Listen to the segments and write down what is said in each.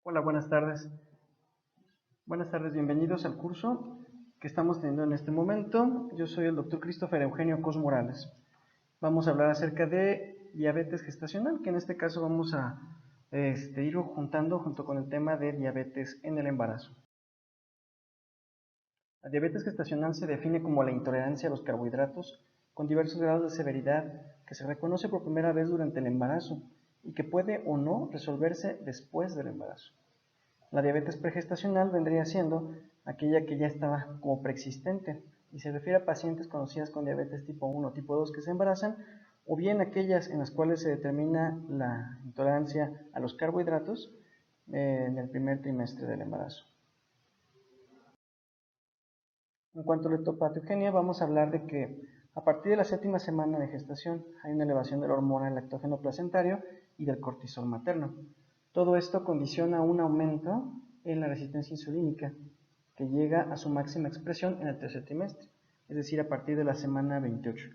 Hola, buenas tardes. Buenas tardes, bienvenidos al curso que estamos teniendo en este momento. Yo soy el doctor Christopher Eugenio Cos Morales. Vamos a hablar acerca de diabetes gestacional, que en este caso vamos a ir juntando junto con el tema de diabetes en el embarazo. La diabetes gestacional se define como la intolerancia a los carbohidratos con diversos grados de severidad que se reconoce por primera vez durante el embarazo y que puede o no resolverse después del embarazo. La diabetes pregestacional vendría siendo aquella que ya estaba como preexistente y se refiere a pacientes conocidas con diabetes tipo 1 o tipo 2 que se embarazan, o bien aquellas en las cuales se determina la intolerancia a los carbohidratos en el primer trimestre del embarazo. En cuanto a la leptopatogenia, vamos a hablar de que a partir de la séptima semana de gestación hay una elevación de la hormona lactógeno placentario y del cortisol materno. Todo esto condiciona un aumento en la resistencia insulínica que llega a su máxima expresión en el tercer trimestre, es decir, a partir de la semana 28.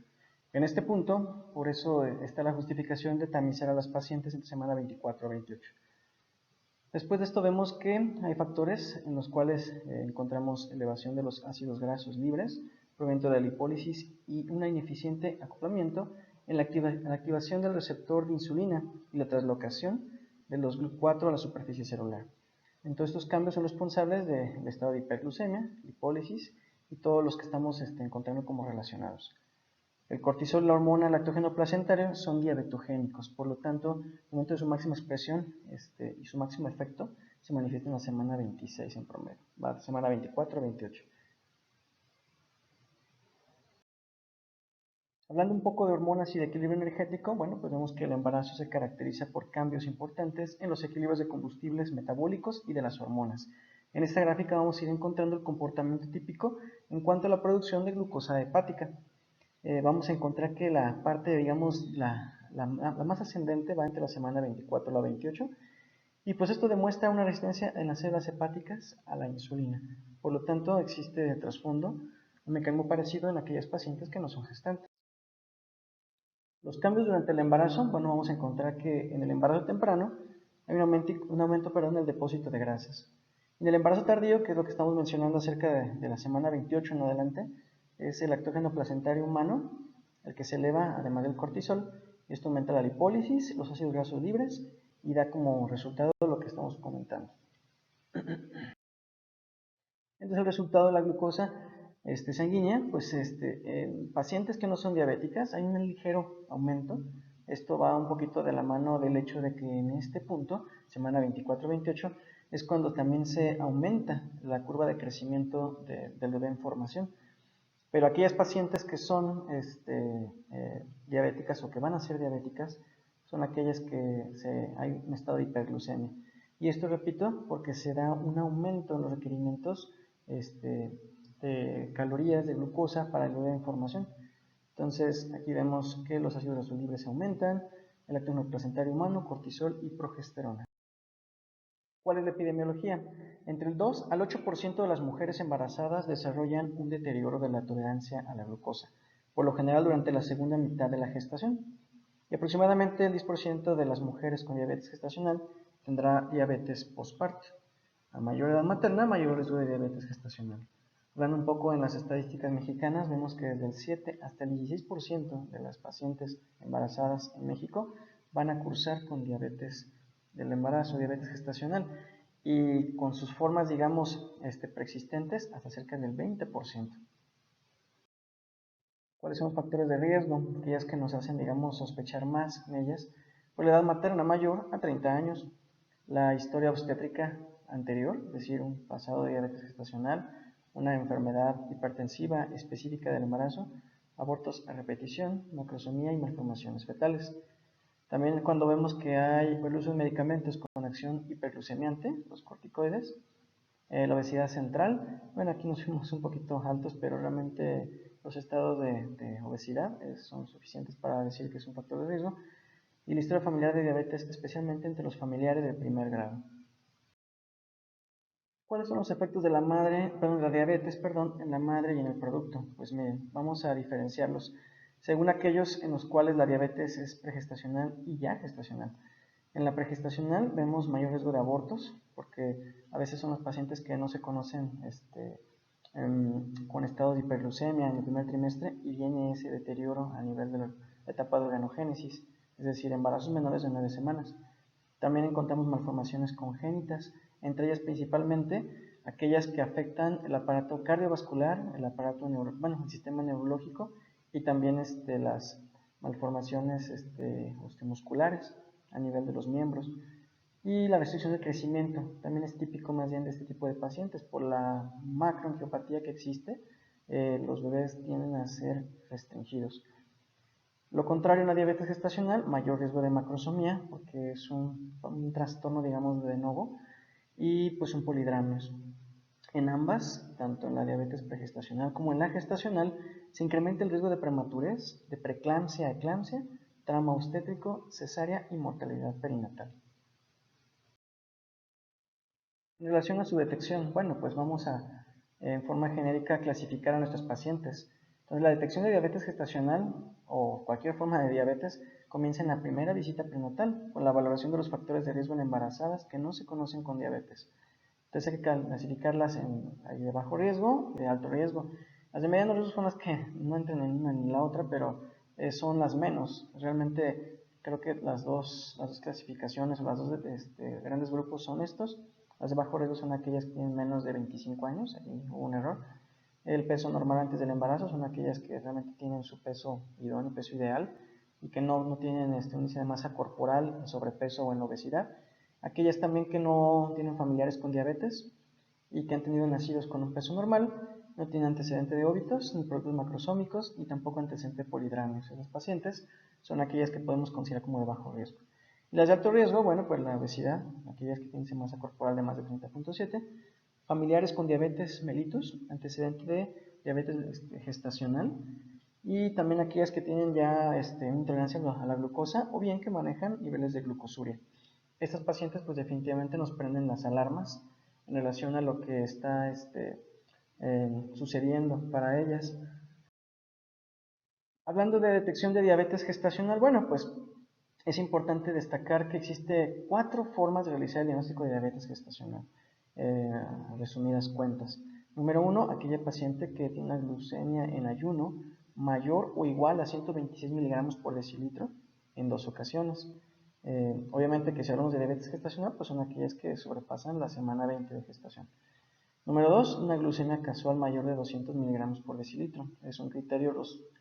En este punto, por eso está la justificación de tamizar a las pacientes entre semana 24 a 28. Después de esto vemos que hay factores en los cuales encontramos elevación de los ácidos grasos libres, proveniente de la lipólisis y un ineficiente acoplamiento en la activación del receptor de insulina y la translocación de los GLUT4 a la superficie celular. Entonces estos cambios son responsables del estado de hiperglucemia, lipólisis y todos los que estamos encontrando como relacionados. El cortisol y la hormona lactógeno placentario son diabetogénicos, por lo tanto, el momento de su máxima expresión y su máximo efecto se manifiesta en la semana 26 en promedio, va de semana 24 a 28. Hablando un poco de hormonas y de equilibrio energético, bueno, pues vemos que el embarazo se caracteriza por cambios importantes en los equilibrios de combustibles metabólicos y de las hormonas. En esta gráfica vamos a ir encontrando el comportamiento típico en cuanto a la producción de glucosa hepática. Vamos a encontrar que la parte, digamos, la más ascendente va entre la semana 24 a la 28, y pues esto demuestra una resistencia en las células hepáticas a la insulina. Por lo tanto, existe de trasfondo un mecanismo parecido en aquellas pacientes que no son gestantes. Los cambios durante el embarazo, bueno, vamos a encontrar que en el embarazo temprano hay un aumento en el depósito de grasas. En el embarazo tardío, que es lo que estamos mencionando acerca de la semana 28 en adelante, es el lactógeno placentario humano, el que se eleva además del cortisol, y esto aumenta la lipólisis, los ácidos grasos libres, y da como resultado lo que estamos comentando. Entonces el resultado de la glucosa sanguínea, pues en pacientes que no son diabéticas hay un ligero aumento. Esto va un poquito de la mano del hecho de que en este punto, semana 24-28, es cuando también se aumenta la curva de crecimiento del bebé en formación. Pero aquellas pacientes que son diabéticas o que van a ser diabéticas son aquellas que hay un estado de hiperglucemia. Y esto, repito, porque se da un aumento en los requerimientos de calorías, de glucosa para el bebé en formación. Entonces, aquí vemos que los ácidos grasos libres aumentan, el lactógeno placentario humano, cortisol y progesterona. ¿Cuál es la epidemiología? Entre el 2 al 8% de las mujeres embarazadas desarrollan un deterioro de la tolerancia a la glucosa, por lo general durante la segunda mitad de la gestación. Y aproximadamente el 10% de las mujeres con diabetes gestacional tendrá diabetes postparto. A mayor edad materna, mayor riesgo de diabetes gestacional. Hablando un poco en las estadísticas mexicanas, vemos que desde el 7 hasta el 16% de las pacientes embarazadas en México van a cursar con diabetes del embarazo, diabetes gestacional, y con sus formas, digamos, preexistentes hasta cerca del 20%. ¿Cuáles son los factores de riesgo? Aquellas que nos hacen, digamos, sospechar más en ellas. Por la edad materna mayor a 30 años, la historia obstétrica anterior, es decir, un pasado de diabetes gestacional, una enfermedad hipertensiva específica del embarazo, abortos a repetición, macrosomía y malformaciones fetales. También cuando vemos que hay el uso de medicamentos con acción hiperglucemiante, los corticoides, la obesidad central, bueno, aquí nos fuimos un poquito altos, pero realmente los estados de obesidad son suficientes para decir que es un factor de riesgo, y la historia familiar de diabetes, especialmente entre los familiares de primer grado. ¿Cuáles son los efectos de la diabetes, en la madre y en el producto? Pues miren, vamos a diferenciarlos según aquellos en los cuales la diabetes es pregestacional y ya gestacional. En la pregestacional vemos mayor riesgo de abortos, porque a veces son los pacientes que no se conocen con estados de hiperglucemia en el primer trimestre y viene ese deterioro a nivel de la etapa de organogénesis, es decir, embarazos menores de 9 semanas. También encontramos malformaciones congénitas, entre ellas principalmente aquellas que afectan el aparato cardiovascular, el aparato el sistema neurológico y también las malformaciones musculares a nivel de los miembros. Y la restricción del crecimiento también es típico más bien de este tipo de pacientes. Por la macroangiopatía que existe, los bebés tienden a ser restringidos. Lo contrario en la diabetes gestacional, mayor riesgo de macrosomía, porque es un trastorno, digamos, de novo, y pues un polidramios. En ambas, tanto en la diabetes pregestacional como en la gestacional, se incrementa el riesgo de prematurez, de preeclampsia a eclampsia, trauma obstétrico, cesárea y mortalidad perinatal. En relación a su detección, bueno, pues vamos a, en forma genérica, clasificar a nuestros pacientes. Entonces, la detección de diabetes gestacional o cualquier forma de diabetes comienza en la primera visita prenatal, con la valoración de los factores de riesgo en embarazadas que no se conocen con diabetes. Entonces, hay que clasificarlas de bajo riesgo, de alto riesgo. Las de mediano riesgo son las que no entran en una ni la otra, pero son las menos. Realmente creo que las dos clasificaciones o las dos grandes grupos son estos. Las de bajo riesgo son aquellas que tienen menos de 25 años, ahí hubo un error. El peso normal antes del embarazo son aquellas que realmente tienen su peso idóneo, peso ideal, y que no tienen índice de masa corporal, en sobrepeso o en obesidad. Aquellas también que no tienen familiares con diabetes y que han tenido nacidos con un peso normal, no tienen antecedente de óbitos, ni productos macrosómicos, ni tampoco antecedente de polidramios. Esas pacientes son aquellas que podemos considerar como de bajo riesgo. Y las de alto riesgo, bueno, pues la obesidad, aquellas que tienen masa corporal de más de 30.7, familiares con diabetes mellitus, antecedente de diabetes gestacional, y también aquellas que tienen ya intolerancia a la glucosa o bien que manejan niveles de glucosuria. Estas pacientes pues definitivamente nos prenden las alarmas en relación a lo que está sucediendo para ellas. Hablando de detección de diabetes gestacional, bueno, pues es importante destacar que existe 4 formas de realizar el diagnóstico de diabetes gestacional, resumidas cuentas. Número 1, aquella paciente que tiene una glucemia en ayuno mayor o igual a 126 miligramos por decilitro en 2 ocasiones. Obviamente que si hablamos de diabetes gestacional, pues son aquellas que sobrepasan la semana 20 de gestación. Número 2, una glucemia casual mayor de 200 miligramos por decilitro. Es un criterio,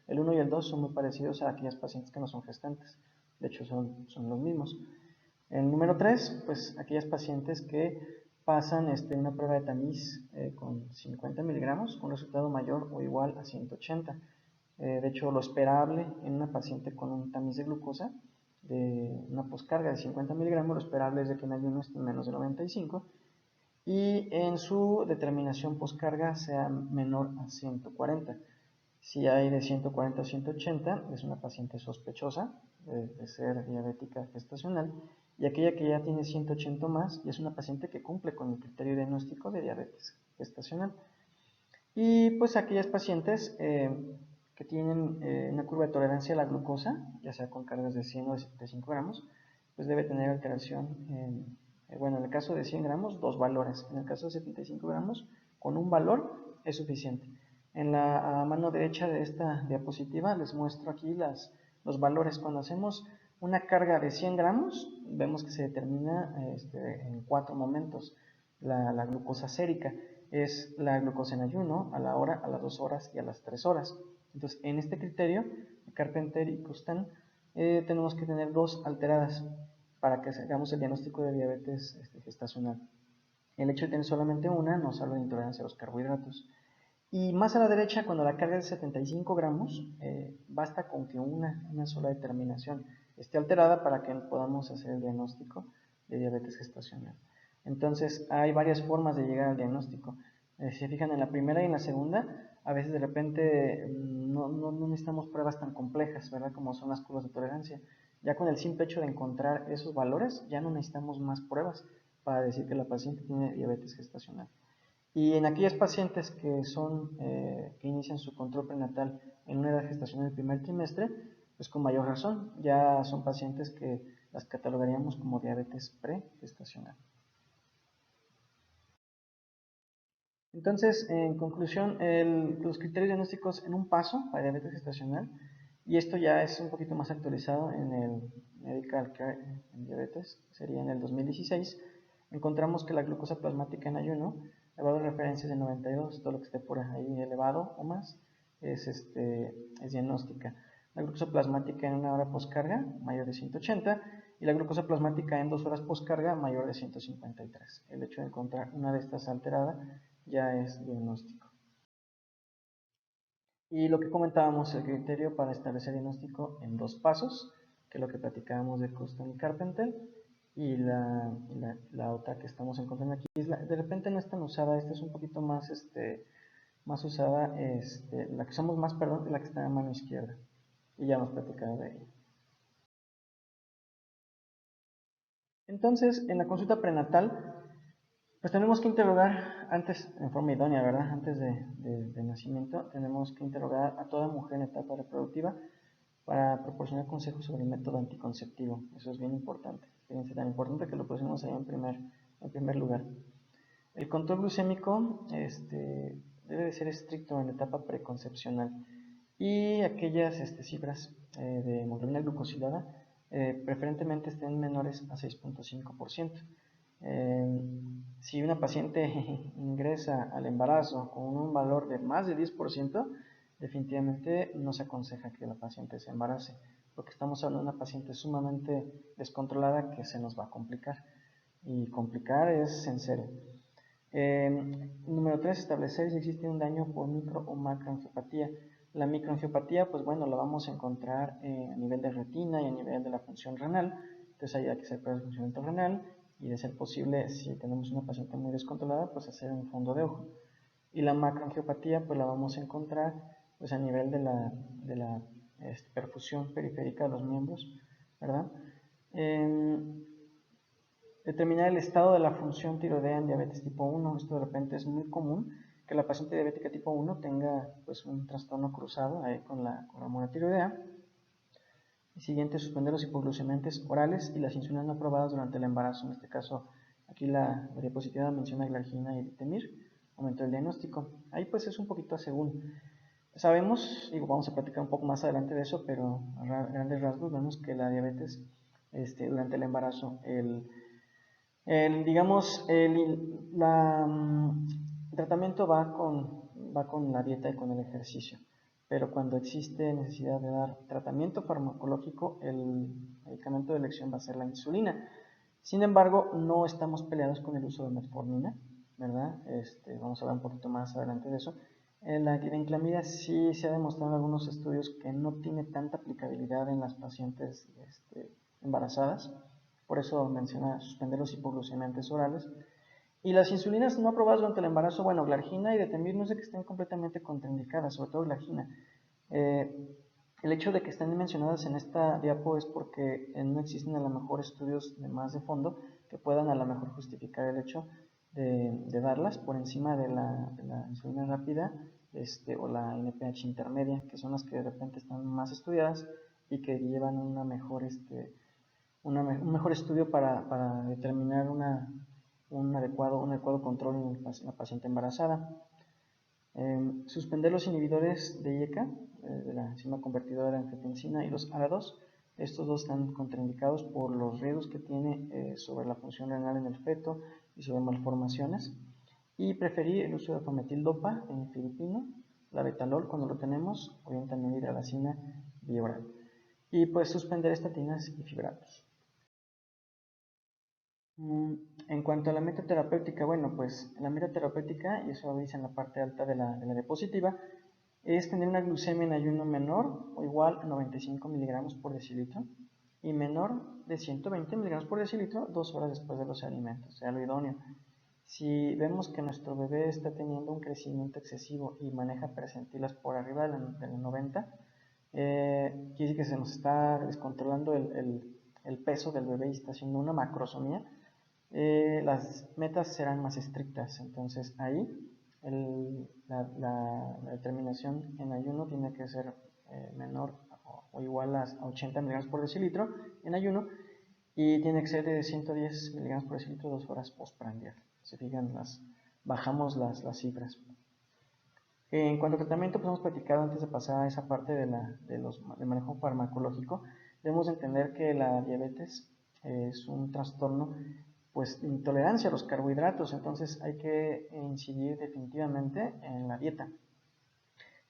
el 1 y el 2 son muy parecidos a aquellas pacientes que no son gestantes. De hecho, son los mismos. El número 3, pues aquellas pacientes que pasan una prueba de tamiz con 50 miligramos, con resultado mayor o igual a 180. De hecho, lo esperable en una paciente con un tamiz de glucosa, de una poscarga de 50 miligramos, lo esperable es de que en ayuno esté en menos de 95 y en su determinación poscarga sea menor a 140. Si hay de 140 a 180, es una paciente sospechosa de ser diabética gestacional, y aquella que ya tiene 180 más, y es una paciente que cumple con el criterio diagnóstico de diabetes gestacional. Y pues aquellas pacientes que tienen una curva de tolerancia a la glucosa, ya sea con cargas de 100 o de 75 gramos, pues debe tener alteración bueno, en el caso de 100 gramos, 2 valores. En el caso de 75 gramos, con un valor es suficiente. En la mano derecha de esta diapositiva les muestro aquí los valores. Cuando hacemos una carga de 100 gramos, vemos que se determina en 4 momentos. La glucosa sérica es la glucosa en ayuno, a la hora, a las 2 horas y a las 3 horas. Entonces, en este criterio, Carpenter y Costan, tenemos que tener 2 alteradas para que hagamos el diagnóstico de diabetes gestacional. El hecho de tener solamente una nos habla de intolerancia a los carbohidratos. Y más a la derecha, cuando la carga es de 75 gramos, basta con que una sola determinación esté alterada para que podamos hacer el diagnóstico de diabetes gestacional. Entonces, hay varias formas de llegar al diagnóstico. Si se fijan en la primera y en la segunda, a veces de repente no necesitamos pruebas tan complejas, ¿verdad? Como son las curvas de tolerancia. Ya con el simple hecho de encontrar esos valores, ya no necesitamos más pruebas para decir que la paciente tiene diabetes gestacional. Y en aquellas pacientes que inician su control prenatal en una edad gestacional del primer trimestre, pues con mayor razón, ya son pacientes que las catalogaríamos como diabetes pregestacional. Entonces, en conclusión, los criterios diagnósticos en un paso para diabetes gestacional, y esto ya es un poquito más actualizado en el Medical Care en Diabetes, sería en el 2016, encontramos que la glucosa plasmática en ayuno, elevado de referencias de 92, todo lo que esté por ahí elevado o más, es diagnóstica. La glucosa plasmática en 1 hora postcarga, mayor de 180, y la glucosa plasmática en 2 horas postcarga, mayor de 153. El hecho de encontrar una de estas alterada ya es diagnóstico. Y lo que comentábamos, el criterio para establecer diagnóstico en 2 pasos, que es lo que platicábamos de Custom y Carpenter, y la otra que estamos encontrando aquí, de repente no es tan usada, esta es un poquito más, más usada, la que usamos más, perdón, es la que está en mano izquierda, y ya hemos platicado de ella. Entonces, en la consulta prenatal, pues tenemos que interrogar antes, en forma idónea, ¿verdad? Antes de nacimiento, tenemos que interrogar a toda mujer en etapa reproductiva para proporcionar consejos sobre el método anticonceptivo. Eso es bien importante. Fíjense, tan importante que lo pusimos ahí en primer lugar. El control glucémico debe de ser estricto en la etapa preconcepcional y aquellas cifras de hemoglobina glucosilada preferentemente estén menores a 6.5%. Si una paciente ingresa al embarazo con un valor de más de 10%, definitivamente no se aconseja que la paciente se embarace, porque estamos hablando de una paciente sumamente descontrolada que se nos va a complicar. Y complicar es en serio. Número 3, establecer si existe un daño por micro o macroangiopatía. La microangiopatía, pues bueno, la vamos a encontrar a nivel de retina y a nivel de la función renal. Entonces ahí hay que hacer pruebas de funcionamiento renal y de ser posible, si tenemos una paciente muy descontrolada, pues hacer un fondo de ojo. Y la macroangiopatía, pues la vamos a encontrar pues a nivel de la perfusión periférica de los miembros, ¿verdad? Determinar el estado de la función tiroidea en diabetes tipo 1. Esto de repente es muy común, que la paciente diabética tipo 1 tenga pues un trastorno cruzado ahí con la hormona tiroidea. Y siguiente, suspender los hipoglucemiantes orales y las insulinas no aprobadas durante el embarazo. En este caso, aquí la diapositiva menciona glargina y ditemir, aumento del diagnóstico. Ahí pues es un poquito según. Sabemos, y vamos a platicar un poco más adelante de eso, pero a grandes rasgos vemos que la diabetes durante el embarazo, digamos, el tratamiento va con la dieta y con el ejercicio, pero cuando existe necesidad de dar tratamiento farmacológico, el medicamento de elección va a ser la insulina. Sin embargo, no estamos peleados con el uso de metformina, ¿verdad? Vamos a hablar un poquito más adelante de eso. La glibenclamida sí se ha demostrado en algunos estudios que no tiene tanta aplicabilidad en las pacientes embarazadas. Por eso menciona suspender los hipoglucemiantes orales. Y las insulinas no aprobadas durante el embarazo, bueno, glargina y detemir no es de que estén completamente contraindicadas, sobre todo glargina. El hecho de que estén mencionadas en esta diapo es porque no existen a lo mejor estudios de más de fondo que puedan a lo mejor justificar el hecho de darlas por encima de la insulina rápida o la NPH intermedia, que son las que de repente están más estudiadas y que llevan una mejor, un mejor estudio para determinar un adecuado control en la paciente embarazada. Suspender los inhibidores de IECA, de la enzima convertidora de angiotensina, y los ARA2. Estos dos están contraindicados por los riesgos que tiene sobre la función renal en el feto y sobre malformaciones. Y preferir el uso de fametildopa en filipino, la betalol cuando lo tenemos, o bien también hidralacina bioral. Y pues suspender estatinas y fibratos. En cuanto a la meta terapéutica, bueno, pues la meta terapéutica, y eso lo dice en la parte alta de la diapositiva, es tener una glucemia en ayuno menor o igual a 95 miligramos por decilitro y menor de 120 miligramos por decilitro 2 horas después de los alimentos, sea lo idóneo. Si vemos que nuestro bebé está teniendo un crecimiento excesivo y maneja percentilas por arriba de la 90, quiere decir que se nos está descontrolando el peso del bebé y está haciendo una macrosomía. Las metas serán más estrictas. Entonces ahí la determinación en ayuno tiene que ser menor o igual a 80 miligramos por decilitro en ayuno, y tiene que ser de 110 miligramos por decilitro 2 horas postprandial. Se fijan, bajamos las cifras. En cuanto al tratamiento, pues hemos platicado antes de pasar a esa parte del manejo farmacológico. Debemos entender que la diabetes es un trastorno pues, de intolerancia a los carbohidratos, entonces hay que incidir definitivamente en la dieta.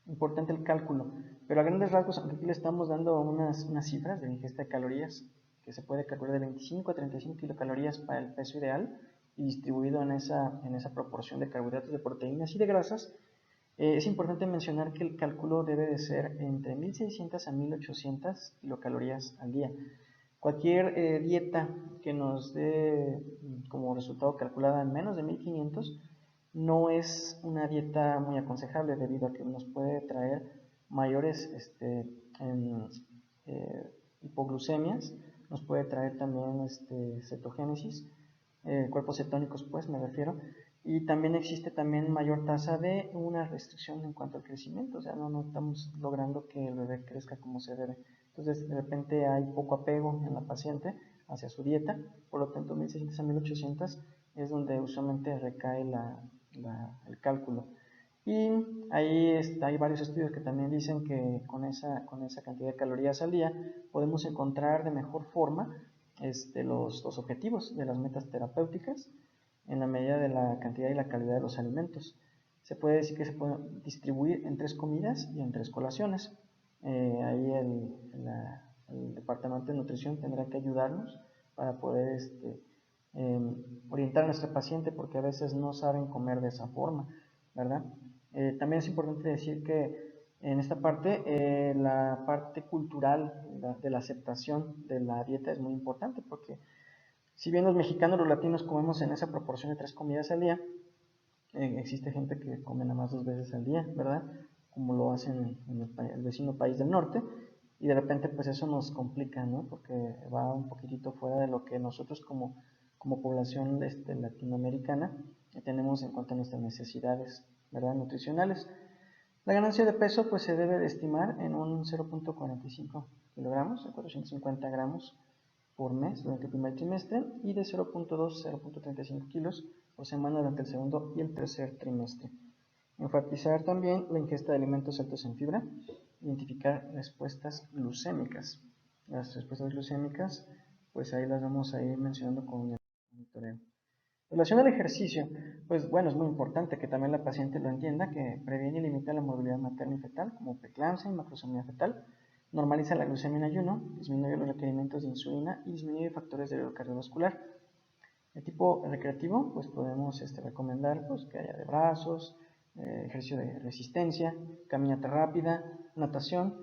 Importante el cálculo, pero a grandes rasgos, aunque aquí le estamos dando unas cifras de ingesta de calorías, que se puede calcular de 25 a 35 kilocalorías para el peso ideal y distribuido en esa proporción de carbohidratos, de proteínas y de grasas. Es importante mencionar que el cálculo debe de ser entre 1600 a 1800 kilocalorías al día. Cualquier dieta que nos dé como resultado calculada en menos de 1500 no es una dieta muy aconsejable debido a que nos puede traer mayores hipoglucemias, nos puede traer también cetogénesis, cuerpos cetónicos pues me refiero, y también existe también mayor tasa de una restricción en cuanto al crecimiento, o sea, no estamos logrando que el bebé crezca como se debe. Entonces, de repente hay poco apego en la paciente hacia su dieta, por lo tanto, 1600 a 1800 es donde usualmente recae el cálculo. Y ahí hay varios estudios que también dicen que con esa cantidad de calorías al día podemos encontrar de mejor forma los objetivos de las metas terapéuticas en la medida de la cantidad y la calidad de los alimentos. Se puede decir que se puede distribuir en 3 comidas y en 3 colaciones. Ahí el Departamento de Nutrición tendrá que ayudarnos para poder orientar a nuestra paciente porque a veces no saben comer de esa forma, ¿verdad? También es importante decir que en esta parte, la parte cultural de la aceptación de la dieta es muy importante porque si bien los mexicanos, los latinos comemos en esa proporción de 3 comidas al día, existe gente que come nada más 2 veces al día, ¿verdad? Como lo hacen en el vecino país del norte, y de repente pues eso nos complica, ¿no? Porque va un poquitito fuera de lo que nosotros como población latinoamericana tenemos en cuanto a nuestras necesidades, ¿verdad? Nutricionales. La ganancia de peso pues se debe de estimar en un 0.45 kilogramos, 450 gramos por mes durante el primer trimestre y de 0.2 a 0.35 kilos por semana durante el segundo y el tercer trimestre. Enfatizar también la ingesta de alimentos altos en fibra, identificar respuestas glucémicas. Las respuestas glucémicas, pues ahí las vamos a ir mencionando con el monitoreo. En relación al ejercicio, pues bueno, es muy importante que también la paciente lo entienda, que previene y limita la movilidad materna y fetal, como preeclampsia y macrosomía fetal, normaliza la glucemia en ayuno, disminuye los requerimientos de insulina y disminuye factores de riesgo cardiovascular. De tipo recreativo, pues podemos recomendar pues, que haya de brazos, ejercicio de resistencia, caminata rápida, natación,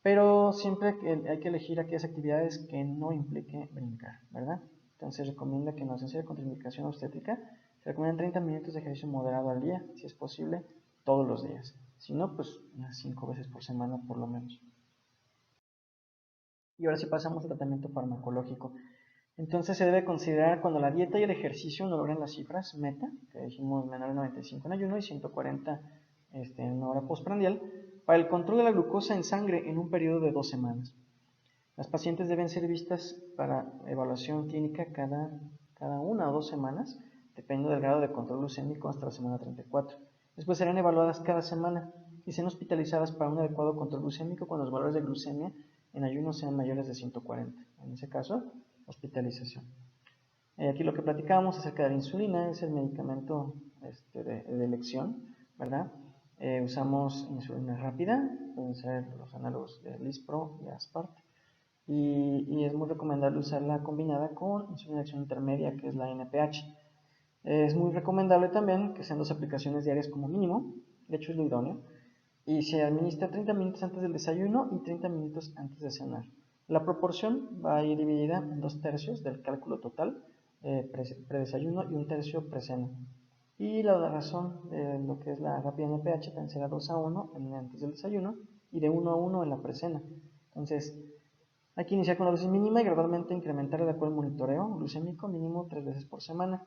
pero siempre hay que elegir aquellas actividades que no implique brincar, ¿verdad? Entonces recomienda que en la ausencia de contraindicación obstétrica se recomiendan 30 minutos de ejercicio moderado al día, si es posible, todos los días. Si no, pues unas 5 veces por semana por lo menos. Y ahora sí pasamos al tratamiento farmacológico. Entonces se debe considerar cuando la dieta y el ejercicio no logran las cifras meta, que dijimos menor de 95 en ayuno y 140 en una hora postprandial, para el control de la glucosa en sangre en un periodo de 2 semanas. Las pacientes deben ser vistas para evaluación clínica cada 1 o 2 semanas, dependiendo del grado de control glucémico hasta la semana 34. Después serán evaluadas cada semana y serán hospitalizadas para un adecuado control glucémico cuando los valores de glucemia en ayuno sean mayores de 140. En ese caso, hospitalización. Aquí lo que platicábamos acerca de la insulina es el medicamento de elección, ¿verdad? Usamos insulina rápida, pueden ser los análogos de Lispro y Aspart, y es muy recomendable usarla combinada con insulina de acción intermedia, que es la NPH. Es muy recomendable también que sean 2 aplicaciones diarias como mínimo, de hecho es lo idóneo, y se administra 30 minutos antes del desayuno y 30 minutos antes de cenar. La proporción va a ir dividida en 2/3 del cálculo total, predesayuno y 1/3 precena. Y la razón de lo que es la rápida NPH también será 2:1 antes del desayuno y de 1:1 en la precena. Entonces, hay que iniciar con la dosis mínima y gradualmente incrementar de acuerdo al monitoreo glucémico mínimo 3 veces por semana.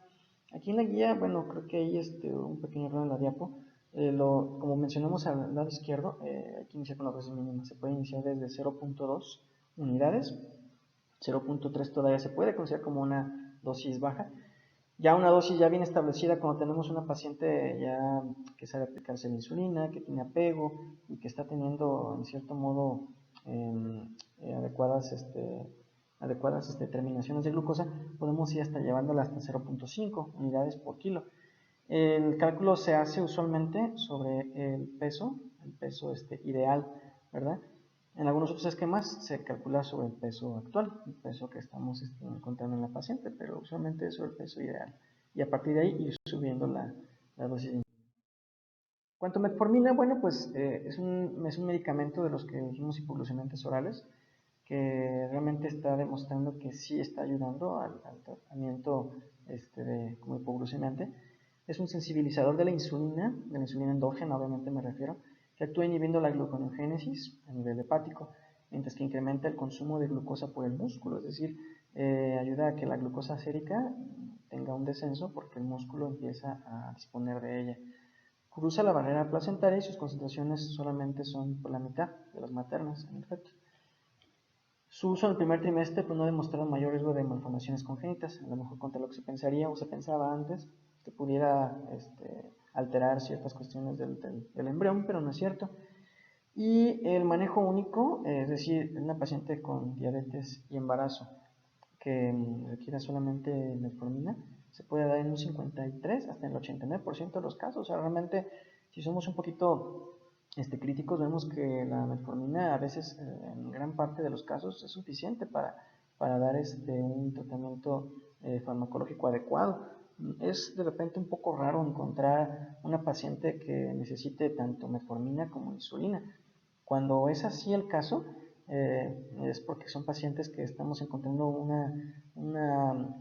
Aquí en la guía, bueno, creo que hay un pequeño error en la diapo. Como mencionamos al lado izquierdo, hay que iniciar con la dosis mínima. Se puede iniciar desde 0.2 unidades 0.3 todavía se puede considerar como una dosis baja. Ya una dosis ya bien establecida, cuando tenemos una paciente ya que sabe aplicarse la insulina, que tiene apego y que está teniendo en cierto modo adecuadas terminaciones de glucosa, podemos ir hasta llevándola hasta 0.5 unidades por kilo. El cálculo se hace usualmente sobre el peso ideal, ¿verdad? En algunos otros esquemas se calcula sobre el peso actual, el peso que estamos encontrando en la paciente, pero usualmente es sobre el peso ideal. Y a partir de ahí ir subiendo la dosis de insulina. Cuanto a metformina, bueno, pues es un medicamento de los que dijimos hipoglucemiantes orales, que realmente está demostrando que sí está ayudando al tratamiento como hipoglucemiante. Es un sensibilizador de la insulina endógena, obviamente me refiero, que actúa inhibiendo la gluconeogénesis a nivel hepático, mientras que incrementa el consumo de glucosa por el músculo, es decir, ayuda a que la glucosa sérica tenga un descenso porque el músculo empieza a disponer de ella. Cruza la barrera placentaria y sus concentraciones solamente son por la mitad de las maternas, en efecto. Su uso en el primer trimestre pues, no ha demostrado mayor riesgo de malformaciones congénitas, a lo mejor contra lo que se pensaría o se pensaba antes, que pudiera alterar ciertas cuestiones del embrión, pero no es cierto. Y el manejo único, es decir, en una paciente con diabetes y embarazo que requiera solamente metformina, se puede dar en un 53 hasta en el 89% de los casos. O sea, realmente, si somos un poquito críticos, vemos que la metformina a veces, en gran parte de los casos, es suficiente para dar un tratamiento farmacológico adecuado. Es de repente un poco raro encontrar una paciente que necesite tanto metformina como insulina. Cuando es así el caso, es porque son pacientes que estamos encontrando una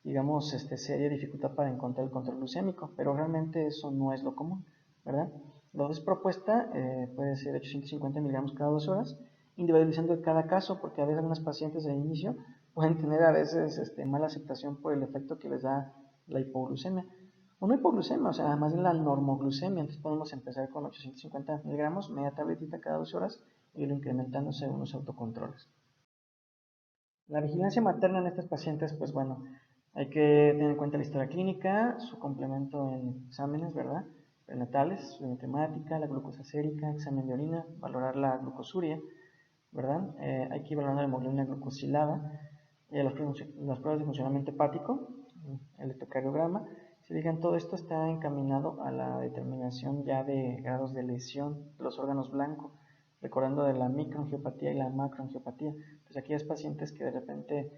digamos, seria dificultad para encontrar el control glucémico, pero realmente eso no es lo común, ¿verdad? La dosis propuesta puede ser de 850 miligramos cada 2 horas, individualizando en cada caso, porque a veces algunas pacientes de inicio pueden tener a veces mala aceptación por el efecto que les da la hipoglucemia. O no hipoglucemia, o sea, más bien la normoglucemia. Entonces podemos empezar con 850 miligramos, media tabletita cada 2 horas, y ir incrementando según los autocontroles. La vigilancia materna en estas pacientes, pues bueno, hay que tener en cuenta la historia clínica, su complemento en exámenes, ¿verdad? Prenatales, su enzimática, la glucosa sérica, examen de orina, valorar la glucosuria, ¿verdad? Hay que valorar la hemoglobina glucosilada, las pruebas de funcionamiento hepático, el electrocardiograma. Si digan, todo esto está encaminado a la determinación ya de grados de lesión de los órganos blancos, recordando de la microangiopatía y la macroangiopatía. Pues aquellas pacientes que de repente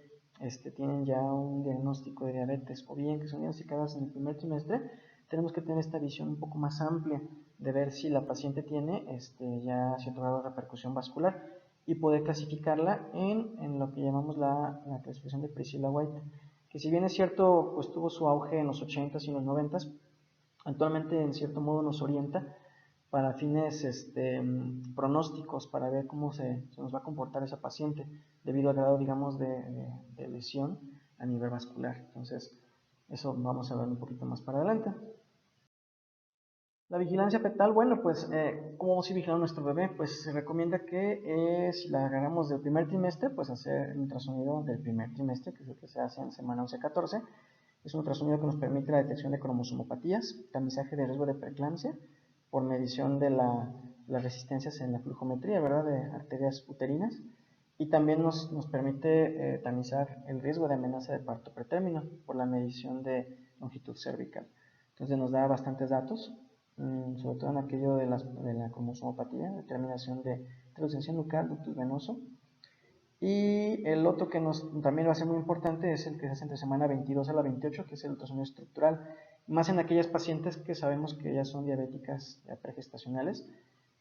tienen ya un diagnóstico de diabetes o bien que son diagnosticadas en el primer trimestre, tenemos que tener esta visión un poco más amplia de ver si la paciente tiene ya cierto grado de repercusión vascular y poder clasificarla en lo que llamamos la clasificación de Priscilla White, que si bien es cierto, pues tuvo su auge en los 80s y en los 90s, actualmente en cierto modo nos orienta para fines pronósticos, para ver cómo se nos va a comportar esa paciente debido al grado, digamos, de lesión a nivel vascular. Entonces, eso vamos a ver un poquito más para adelante. La vigilancia fetal, bueno, pues, ¿cómo vamos a vigilar a nuestro bebé? Pues se recomienda que si la agarramos del primer trimestre, pues hacer el ultrasonido del primer trimestre, que es el que se hace en semana 11-14. Es un ultrasonido que nos permite la detección de cromosomopatías, tamizaje de riesgo de preeclampsia, por medición de las resistencias en la flujometría, ¿verdad?, de arterias uterinas, y también nos permite tamizar el riesgo de amenaza de parto pretérmino por la medición de longitud cervical. Entonces nos da bastantes datos, sobre todo en aquello de la cromosomopatía, determinación de transducción nucal, ductus venoso. Y el otro que también va a ser muy importante es el que se hace entre semana 22 a la 28, que es el ultrasonido estructural, más en aquellas pacientes que sabemos que ya son diabéticas ya pregestacionales,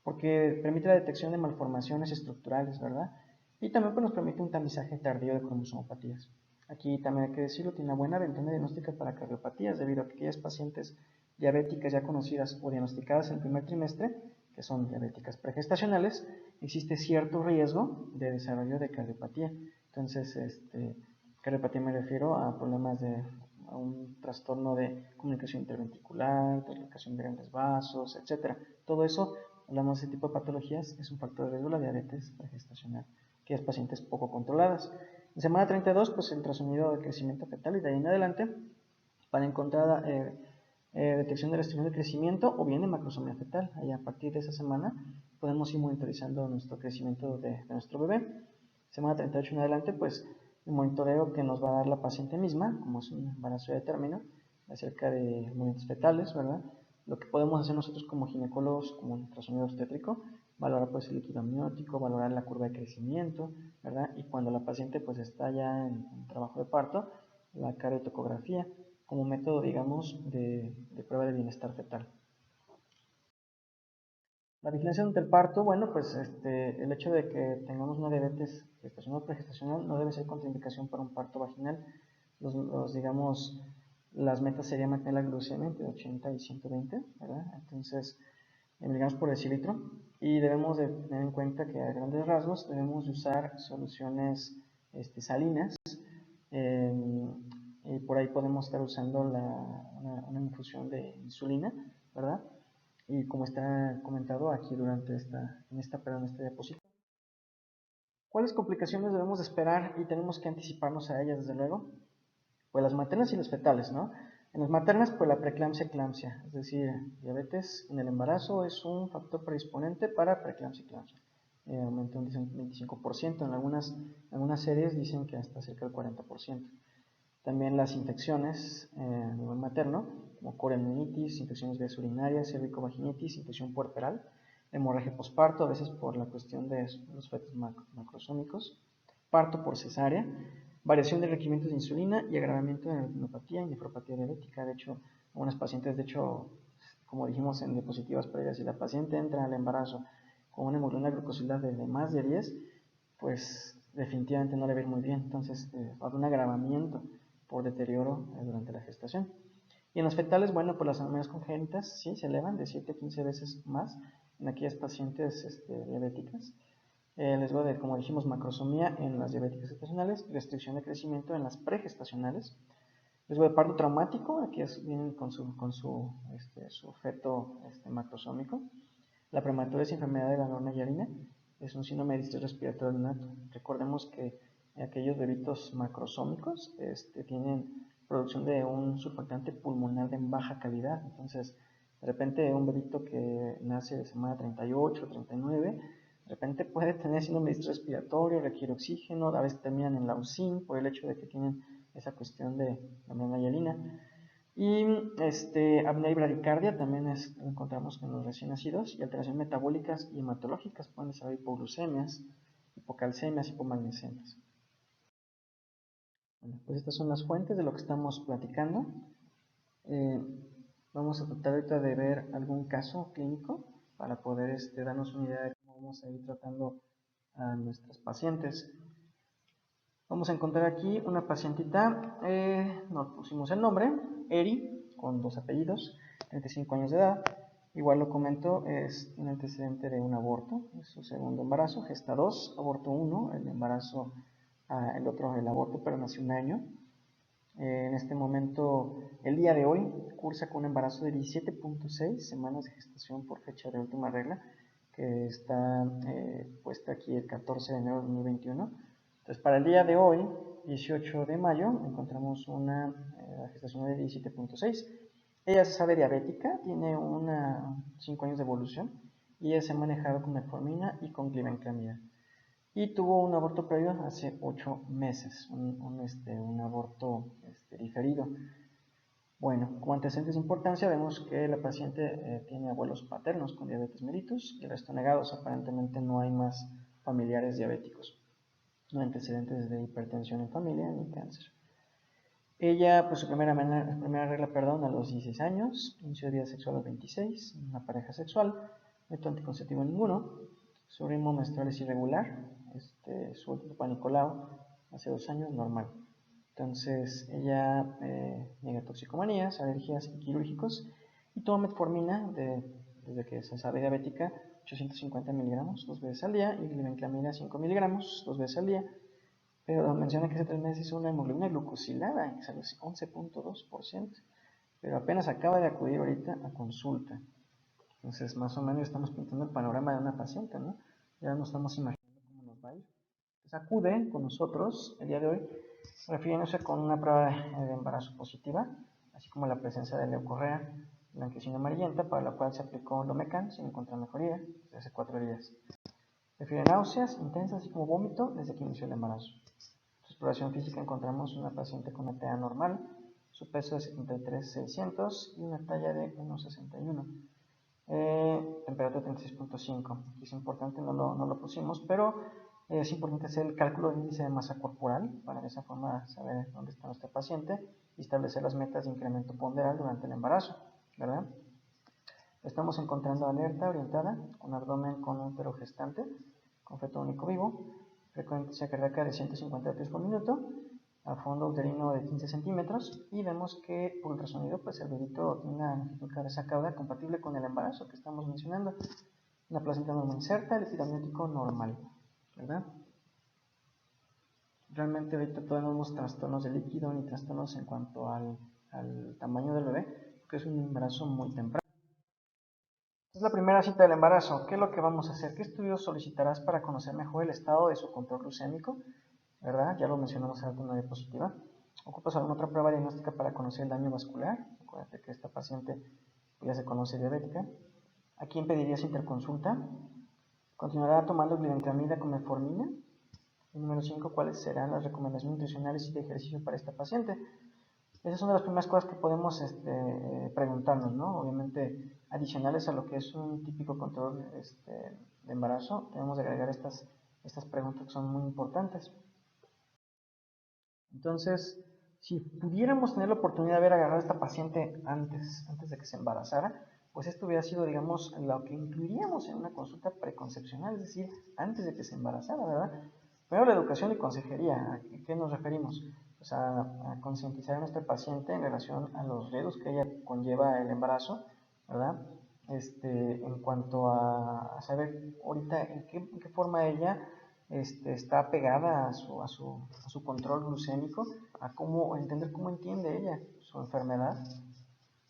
porque permite la detección de malformaciones estructurales, ¿verdad? Y también pues, nos permite un tamizaje tardío de cromosomopatías. Aquí también hay que decirlo, tiene una buena ventana diagnóstica para cardiopatías, debido a que aquellas pacientes diabéticas ya conocidas o diagnosticadas en el primer trimestre, que son diabéticas pregestacionales, existe cierto riesgo de desarrollo de cardiopatía. Entonces, cardiopatía me refiero a problemas a un trastorno de comunicación interventricular, dislocación de grandes vasos, etc. Todo eso, hablamos de ese tipo de patologías, es un factor de riesgo de la diabetes pregestacional, que es pacientes poco controladas. En semana 32, pues el ultrasonido de crecimiento fetal y de ahí en adelante para encontrar detección de restricción de crecimiento o bien de macrosomía fetal. Ahí a partir de esa semana podemos ir monitorizando nuestro crecimiento de nuestro bebé. Semana 38 en adelante, pues el monitoreo que nos va a dar la paciente misma, como es un embarazo de término, acerca de movimientos fetales, ¿verdad? Lo que podemos hacer nosotros como ginecólogos, como ultrasonido obstétrico, valorar pues el líquido amniótico, valorar la curva de crecimiento, ¿verdad? Y cuando la paciente pues está ya en trabajo de parto, la cardiotocografía como método, digamos, de prueba de bienestar fetal. La vigilancia durante el parto, bueno, pues el hecho de que tengamos una diabetes gestacional o pregestacional no debe ser contraindicación para un parto vaginal. Digamos, las metas serían mantener la glucemia entre 80 y 120, ¿verdad? Entonces, miligramos por decilitro. Y debemos de tener en cuenta que a grandes rasgos debemos de usar soluciones salinas. Y por ahí podemos estar usando una infusión de insulina, ¿verdad? Y como está comentado aquí en esta diapositiva. ¿Cuáles complicaciones debemos de esperar y tenemos que anticiparnos a ellas, desde luego? Pues las maternas y las fetales, ¿no? En las maternas, pues la preeclampsia-eclampsia, es decir, diabetes en el embarazo es un factor predisponente para preeclampsia-eclampsia. Aumenta un 25%, en algunas series dicen que hasta cerca del 40%. También las infecciones a nivel materno, como coremonitis, infecciones vías urinarias, cervicovaginitis, infección puerperal, hemorragia posparto, a veces por la cuestión de los fetos macrosómicos, parto por cesárea, variación de requerimientos de insulina y agravamiento de la retinopatía y nefropatía diabética. De hecho, algunas pacientes, como dijimos en diapositivas previas, si la paciente entra al embarazo con una hemoglobina glucosilada de más de 10, pues definitivamente no le va a ir muy bien. Entonces, va a haber un agravamiento por deterioro durante la gestación. Y en los fetales, bueno, pues las anomalías congénitas sí se elevan de 7 a 15 veces más en aquellas pacientes diabéticas. Riesgo de, como dijimos, macrosomía en las diabéticas gestacionales, restricción de crecimiento en las pregestacionales, riesgo de parto traumático, aquí vienen con su feto macrosómico. La prematurez y enfermedad de la norma yarina es un síndrome de distrés respiratorio innato. Recordemos que aquellos bebitos macrosómicos tienen producción de un surfactante pulmonar de baja calidad. Entonces, de repente un bebito que nace de semana 38, 39, de repente puede tener síndrome de distrés respiratorio, requiere oxígeno, a veces terminan en la UCIN por el hecho de que tienen esa cuestión de la norma yarina. Y apnea y bradicardia también lo encontramos en los recién nacidos, y alteraciones metabólicas y hematológicas, pueden desarrollar hipoglucemias, hipocalcemias, hipomagnesias. Bueno, pues estas son las fuentes de lo que estamos platicando. Vamos a tratar ahorita de ver algún caso clínico para poder darnos una idea de cómo vamos a ir tratando a nuestras pacientes. Vamos a encontrar aquí una pacientita, nos pusimos el nombre, Eri, con 2 apellidos, 35 años de edad. Igual lo comento, es un antecedente de un aborto, es su segundo embarazo, gesta 2, aborto 1, el aborto, pero nació un año. En este momento, el día de hoy, cursa con un embarazo de 17.6 semanas de gestación por fecha de última regla, que está puesta aquí el 14 de enero de 2021. Entonces, para el día de hoy, 18 de mayo, encontramos una gestación de 17.6. Ella se sabe diabética, tiene 5 años de evolución y ella se ha manejado con metformina y con glibenclamida. Y tuvo un aborto previo hace 8 meses, un aborto diferido. Bueno, como antecedentes de importancia, vemos que la paciente tiene abuelos paternos con diabetes mellitus y el resto negados. Aparentemente no hay más familiares diabéticos. No hay antecedentes de hipertensión en familia ni cáncer. Ella, pues su primera regla, a los 16 años, inició de vida sexual a los 26, una pareja sexual, método anticonceptivo ninguno, su ritmo menstrual es irregular, su último Papá Nicolau hace 2 años, normal. Entonces, ella niega toxicomanías, alergias y quirúrgicos y toma metformina desde que se sabe diabética, 850 miligramos 2 veces al día y glibenclamida 5 miligramos 2 veces al día. Pero menciona que hace 3 meses hizo una hemoglobina glucosilada, que salió 11.2%, pero apenas acaba de acudir ahorita a consulta. Entonces, más o menos estamos pintando el panorama de una paciente, ¿no? Ya nos estamos imaginando cómo nos va a ir. pues acude con nosotros el día de hoy refiriéndose con una prueba de embarazo positiva, así como la presencia de leucorrea blanquecina amarillenta, para la cual se aplicó Lomecan sin encontrar mejoría desde hace 4 días. Refiere náuseas intensas así como vómito desde que inició el embarazo. En su exploración física encontramos una paciente con una TEA normal, su peso es 73,600 y una talla de 1,61. Temperatura 36,5. Aquí es importante, no lo pusimos, pero es importante hacer el cálculo de índice de masa corporal para de esa forma saber dónde está nuestra paciente y establecer las metas de incremento ponderal durante el embarazo, ¿verdad? Estamos encontrando alerta orientada, con abdomen con útero gestante, con feto único vivo, frecuencia cardíaca de 150 latidos por minuto, a fondo uterino de 15 centímetros, y vemos que por ultrasonido pues el bebito tiene una longitud cabeza cauda compatible con el embarazo que estamos mencionando, una placenta normal inserta, el epidemiótico normal, ¿verdad? Realmente ahorita todavía no vemos trastornos de líquido ni trastornos en cuanto al tamaño del bebé, porque es un embarazo muy temprano. Es la primera cita del embarazo. ¿Qué es lo que vamos a hacer? ¿Qué estudios solicitarás para conocer mejor el estado de su control glucémico? ¿Verdad? Ya lo mencionamos en alguna diapositiva. ¿Ocupas alguna otra prueba diagnóstica para conocer el daño vascular? Acuérdate que esta paciente ya se conoce diabética. ¿A quién pedirías interconsulta? ¿Continuará tomando glibenclamida con metformina? Y número 5, ¿cuáles serán las recomendaciones nutricionales y de ejercicio para esta paciente? Esas son de las primeras cosas que podemos preguntarnos, ¿no? Obviamente, adicionales a lo que es un típico control de embarazo, tenemos que agregar estas preguntas que son muy importantes. Entonces, si pudiéramos tener la oportunidad de haber agarrado a esta paciente antes de que se embarazara, pues esto hubiera sido, digamos, lo que incluiríamos en una consulta preconcepcional, es decir, antes de que se embarazara, ¿verdad? Primero, la educación y consejería. ¿A qué nos referimos? Pues a concientizar a nuestra paciente en relación a los riesgos que ella conlleva el embarazo, ¿verdad? En cuanto a saber ahorita en qué forma ella está pegada a su control glucémico, a entender cómo entiende ella su enfermedad.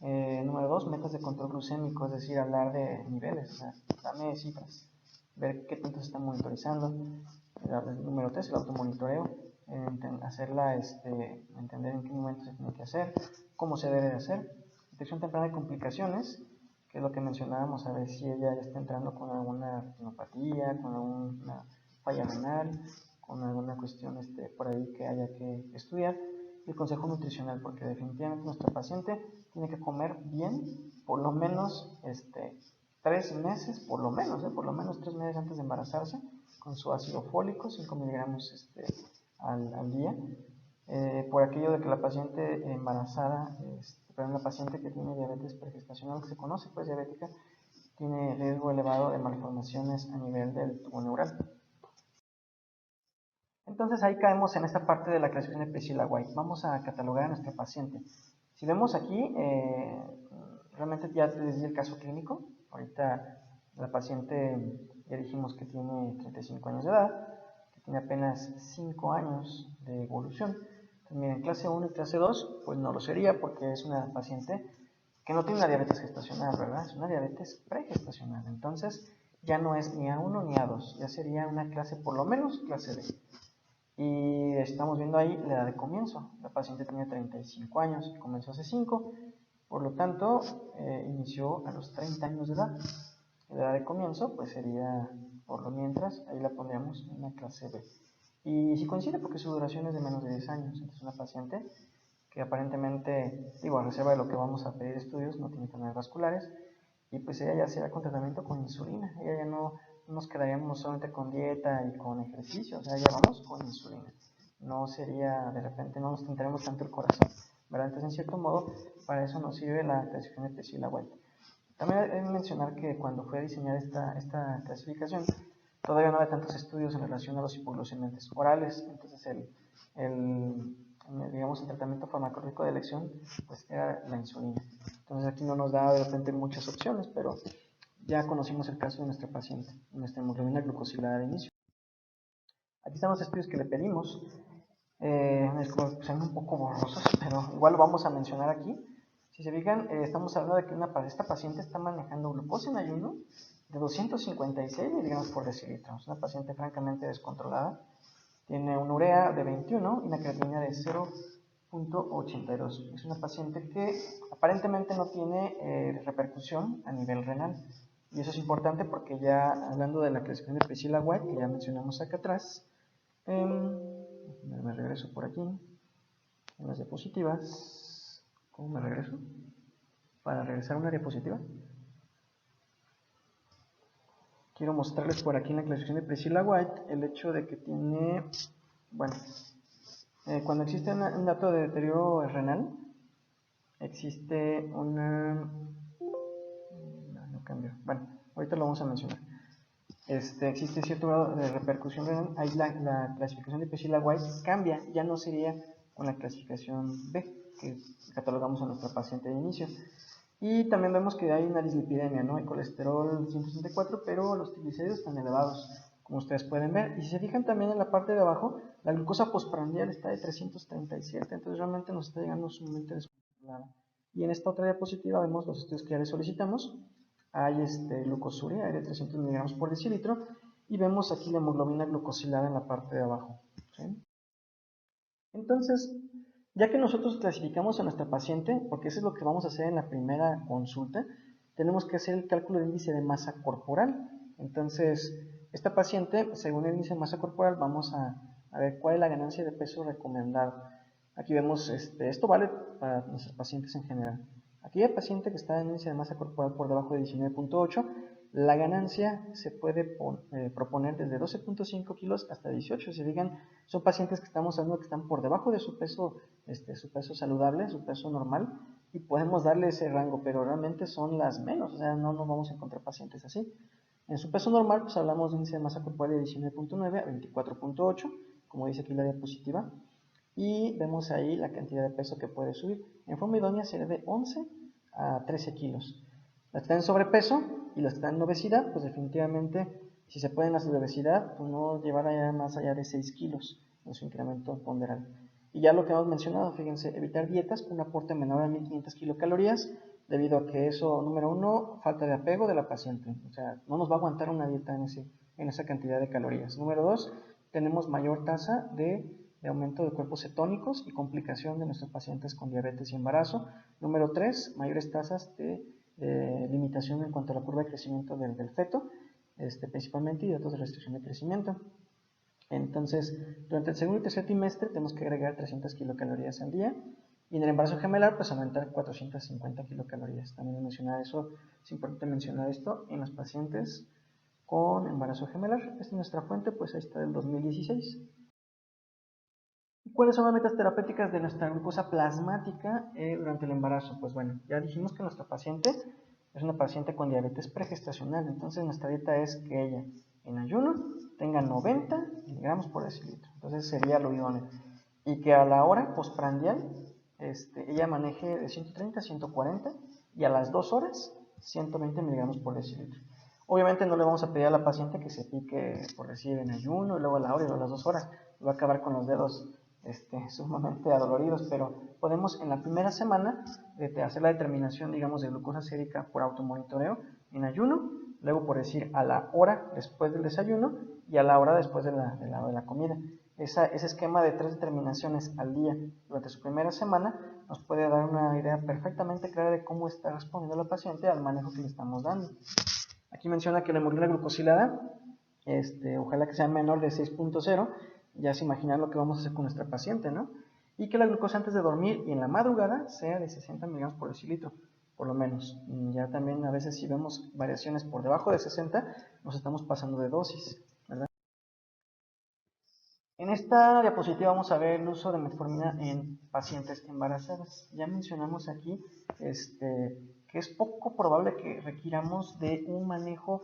Número 2, metas de control glucémico, es decir, hablar de niveles, o sea, dame cifras, ver qué tanto se está monitorizando. Número 3, el automonitoreo, entender en qué momento se tiene que hacer, cómo se debe de hacer. Detección temprana de complicaciones, que es lo que mencionábamos, a ver si ella ya está entrando con alguna retinopatía, con alguna falla renal, con alguna cuestión por ahí que haya que estudiar. Y el consejo nutricional, porque definitivamente nuestra paciente tiene que comer bien, por lo menos 3 meses, por lo menos 3 meses antes de embarazarse, con su ácido fólico, 5 miligramos al día, por aquello de que la paciente embarazada, una paciente que tiene diabetes pregestacional, que se conoce pues diabética, tiene riesgo elevado de malformaciones a nivel del tubo neural. Entonces ahí caemos en esta parte de la clasificación de Priscilla-White. Vamos a catalogar a nuestra paciente. Si vemos aquí, realmente ya les di el caso clínico. Ahorita la paciente ya dijimos que tiene 35 años de edad, que tiene apenas 5 años de evolución. Entonces, miren, clase 1 y clase 2, pues no lo sería porque es una paciente que no tiene una diabetes gestacional, ¿verdad? Es una diabetes pregestacional. Entonces ya no es ni A1 ni A2, ya sería una clase por lo menos clase B. Y estamos viendo ahí la edad de comienzo. La paciente tenía 35 años y comenzó hace 5, por lo tanto inició a los 30 años de edad. La edad de comienzo pues sería, por lo mientras, ahí la pondríamos en la clase B. Y si coincide porque su duración es de menos de 10 años, entonces una paciente que aparentemente, digo, a reserva de lo que vamos a pedir estudios, no tiene enfermedades vasculares, y pues ella ya será con tratamiento con insulina, ella ya no nos quedaríamos solamente con dieta y con ejercicio, o sea, ya vamos con insulina, no sería, de repente no nos tendremos tanto el corazón, ¿verdad? Entonces, en cierto modo, para eso nos sirve la clasificación de Priscilla-White. También hay que mencionar que cuando fue diseñada esta clasificación, todavía no había tantos estudios en relación a los hipoglucemiantes orales, entonces digamos, el tratamiento farmacológico de elección pues era la insulina. Entonces aquí no nos da de repente muchas opciones, pero ya conocimos el caso de nuestra paciente, nuestra hemoglobina glucosilada de inicio. Aquí están los estudios que le pedimos, son un poco borrosos, pero igual lo vamos a mencionar aquí. Si se fijan, estamos hablando de que esta paciente está manejando glucosa en ayuno de 256 miligramos por decilitro. Es una paciente francamente descontrolada. Tiene un urea de 21 y una creatinina de 0.82. Es una paciente que aparentemente no tiene repercusión a nivel renal. Y eso es importante porque ya hablando de la clasificación de Priscilla White, que ya mencionamos acá atrás, me regreso por aquí, en las diapositivas. ¿Cómo me regreso? Para regresar a una diapositiva. Quiero mostrarles por aquí en la clasificación de Priscilla White el hecho de que tiene, bueno, cuando existe un dato de deterioro renal, existe una... No cambio. Bueno, ahorita lo vamos a mencionar. Existe cierto grado de repercusión renal. Ahí la clasificación de Priscilla White cambia, ya no sería con la clasificación B, que catalogamos a nuestra paciente de inicio. Y también vemos que hay una dislipidemia, ¿no? Hay colesterol 164, pero los triglicéridos están elevados, como ustedes pueden ver. Y si se fijan también en la parte de abajo, la glucosa postprandial está de 337, entonces realmente nos está llegando sumamente descontrolada. Y en esta otra diapositiva vemos los estudios que ya les solicitamos. Hay glucosuria, hay de 300 miligramos por decilitro, y vemos aquí la hemoglobina glucosilada en la parte de abajo, ¿sí? Entonces, ya que nosotros clasificamos a nuestra paciente, porque eso es lo que vamos a hacer en la primera consulta, tenemos que hacer el cálculo de índice de masa corporal. Entonces, esta paciente, según el índice de masa corporal, vamos a ver cuál es la ganancia de peso recomendada. Aquí vemos, esto vale para nuestros pacientes en general. Aquella paciente que está en índice de masa corporal por debajo de 19.8, la ganancia se puede proponer desde 12.5 kilos hasta 18. Si digan, son pacientes que estamos hablando que están por debajo de su peso saludable, su peso normal, y podemos darle ese rango, pero realmente son las menos, o sea, no vamos a encontrar pacientes así. En su peso normal, pues hablamos de índice de masa corporal de 19.9 a 24.8, como dice aquí la diapositiva, y vemos ahí la cantidad de peso que puede subir. En forma idónea sería de 11 a 13 kilos. Las que están en sobrepeso y las que están en obesidad, pues definitivamente, si se pueden las de obesidad, pues no llevar allá más allá de 6 kilos en su incremento ponderal. Y ya lo que hemos mencionado, fíjense, evitar dietas con un aporte menor a 1500 kilocalorías, debido a que eso, número uno, falta de apego de la paciente. O sea, no nos va a aguantar una dieta en esa cantidad de calorías. Número dos, tenemos mayor tasa de aumento de cuerpos cetónicos y complicación de nuestros pacientes con diabetes y embarazo. Número 3, mayores tasas de limitación en cuanto a la curva de crecimiento del feto, principalmente, y datos de restricción de crecimiento. Entonces, durante el segundo y tercer trimestre tenemos que agregar 300 kilocalorías al día, y en el embarazo gemelar, pues aumentar 450 kilocalorías. También mencionar eso, es importante mencionar esto en los pacientes con embarazo gemelar. Esta es nuestra fuente, pues ahí está del 2016. ¿Cuáles son las metas terapéuticas de nuestra glucosa plasmática durante el embarazo? Pues bueno, ya dijimos que nuestra paciente es una paciente con diabetes pregestacional, entonces nuestra dieta es que ella en ayuno tenga 90 miligramos por decilitro, entonces sería lo idóneo. Y que a la hora postprandial ella maneje de 130 a 140 y a las 2 horas 120 miligramos por decilitro. Obviamente no le vamos a pedir a la paciente que se pique por decir en ayuno y luego a la hora y luego a las 2 horas, va a acabar con los dedos sumamente adoloridos, pero podemos en la primera semana hacer la determinación, digamos, de glucosa sérica por automonitoreo en ayuno, luego por decir a la hora después del desayuno y a la hora después de la comida. Ese esquema de 3 determinaciones al día durante su primera semana nos puede dar una idea perfectamente clara de cómo está respondiendo la paciente al manejo que le estamos dando. Aquí menciona que la hemoglobina glucosilada, ojalá que sea menor de 6.0, ya se imaginan lo que vamos a hacer con nuestra paciente, ¿no? Y que la glucosa antes de dormir y en la madrugada sea de 60 miligramos por decilitro, por lo menos. Ya también a veces si vemos variaciones por debajo de 60, nos estamos pasando de dosis, ¿verdad? En esta diapositiva vamos a ver el uso de metformina en pacientes embarazadas. Ya mencionamos aquí que es poco probable que requiramos de un manejo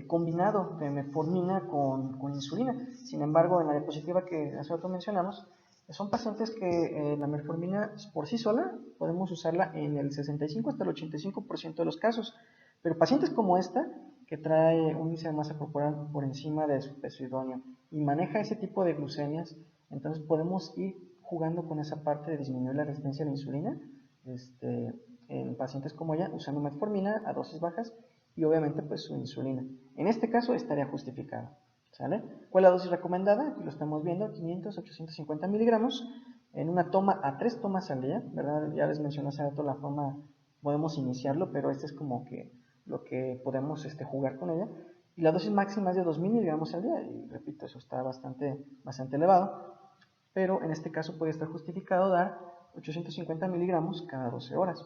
combinado de metformina con insulina. Sin embargo, en la diapositiva que hace rato mencionamos, son pacientes que la metformina por sí sola podemos usarla en el 65 hasta el 85% de los casos. Pero pacientes como esta, que trae un índice de masa corporal por encima de su peso idóneo y maneja ese tipo de glucemias, entonces podemos ir jugando con esa parte de disminuir la resistencia a la insulina en pacientes como ella, usando metformina a dosis bajas y obviamente pues su insulina. En este caso estaría justificado, ¿Sale? ¿Cuál es la dosis recomendada? Aquí lo estamos viendo, 500, 850 miligramos en una toma a 3 tomas al día, ¿verdad? Ya les mencioné hace rato la forma, podemos iniciarlo, pero este es como que lo que podemos jugar con ella. Y la dosis máxima es de 2000 miligramos al día, y repito, eso está bastante elevado, pero en este caso puede estar justificado dar 850 miligramos cada 12 horas.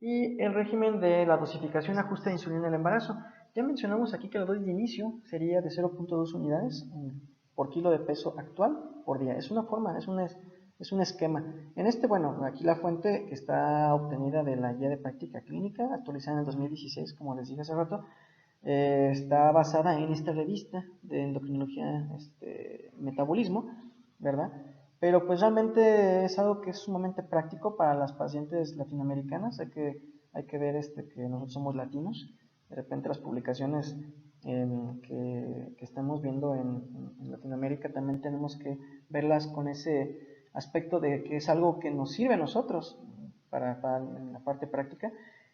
Y el régimen de la dosificación ajusta de insulina en el embarazo. Ya mencionamos aquí que la dosis de inicio sería de 0.2 unidades por kilo de peso actual por día. Es una forma, es un esquema. En bueno, aquí la fuente que está obtenida de la guía de práctica clínica, actualizada en el 2016, como les dije hace rato, está basada en esta revista de endocrinología, metabolismo, ¿verdad? Pero pues realmente es algo que es sumamente práctico para las pacientes latinoamericanas. Hay que ver que nosotros somos latinos. De repente las publicaciones que estamos viendo en Latinoamérica también tenemos que verlas con ese aspecto de que es algo que nos sirve a nosotros para la parte práctica.